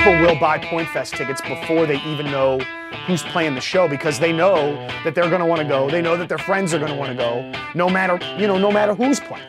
People will buy Pointfest tickets before they even know who's playing the show because they know that they're going to want to go. They know that their friends are going to want to go, no matter who's playing.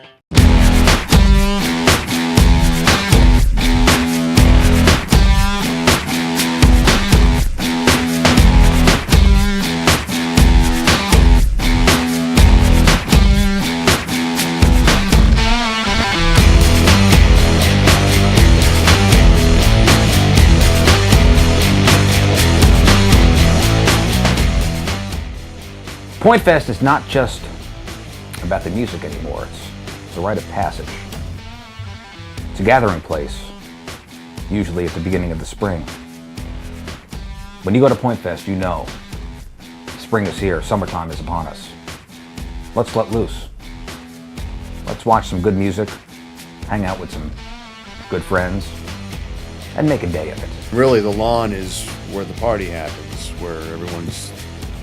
Pointfest is not just about the music anymore, it's a rite of passage. It's a gathering place, usually at the beginning of the spring. When you go to Pointfest, you know spring is here, summertime is upon us. Let's let loose. Let's watch some good music, hang out with some good friends, and make a day of it. Really, the lawn is where the party happens, where everyone's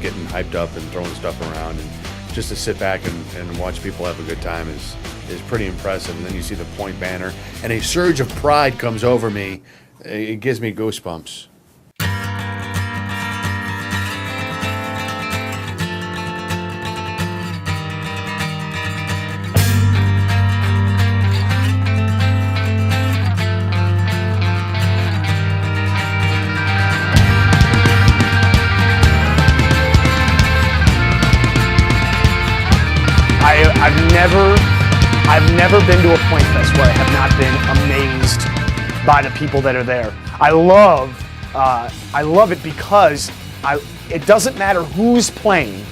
getting hyped up and throwing stuff around, and just to sit back and watch people have a good time is pretty impressive. And then you see the Point banner, and a surge of pride comes over me. It gives me goosebumps. I've never been to a Pointfest where I have not been amazed by the people that are there. I love it because it doesn't matter who's playing.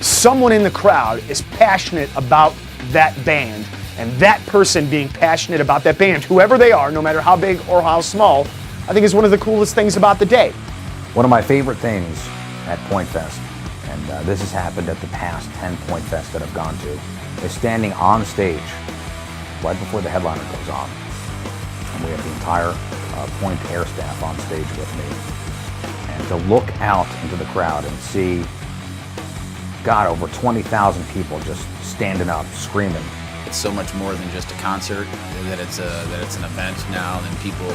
Someone in the crowd is passionate about that band, and that person being passionate about that band, whoever they are, no matter how big or how small, I think is one of the coolest things about the day. One of my favorite things at Pointfest, and this has happened at the past 10 Pointfests that I've gone to, is standing on stage right before the headliner goes on. And we have the entire Point air staff on stage with me. And to look out into the crowd and see, God, over 20,000 people just standing up, screaming. It's so much more than just a concert, that it's an event now, and people,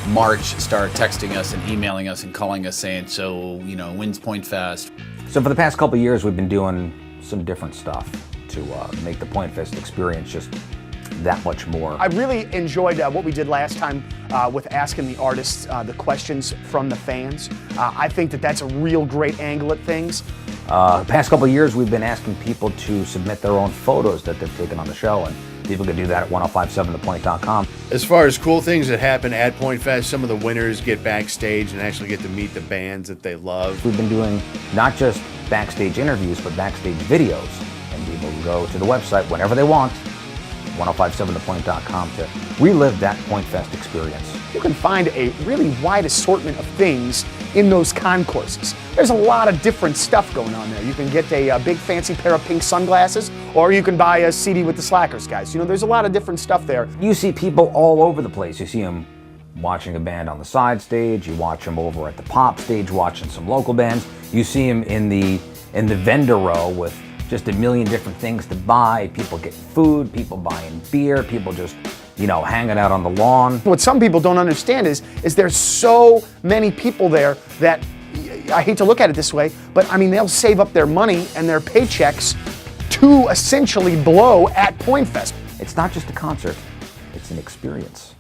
in March start texting us and emailing us and calling us saying, so, when's Pointfest? So for the past couple of years, we've been doing some different stuff to make the Pointfest experience just that much more. I really enjoyed what we did last time with asking the artists the questions from the fans. I think that that's a real great angle at things. The past couple of years, we've been asking people to submit their own photos that they've taken on the show, and people can do that at 1057thepoint.com. As far as cool things that happen at Pointfest, some of the winners get backstage and actually get to meet the bands that they love. We've been doing not just backstage interviews, but backstage videos, and people can go to the website whenever they want, 1057thepoint.com, to relive that Pointfest experience. You can find a really wide assortment of things in those concourses. There's a lot of different stuff going on there. You can get a big fancy pair of pink sunglasses, or you can buy a CD with the Slackers guys. There's a lot of different stuff there. You see people all over the place. You see them watching a band on the side stage, you watch them over at the pop stage watching some local bands, you see them in the vendor row with just a million different things to buy. People getting food, people buying beer, people just hanging out on the lawn. What some people don't understand is there's so many people there that, I hate to look at it this way, but they'll save up their money and their paychecks to essentially blow at Pointfest. It's not just a concert, it's an experience.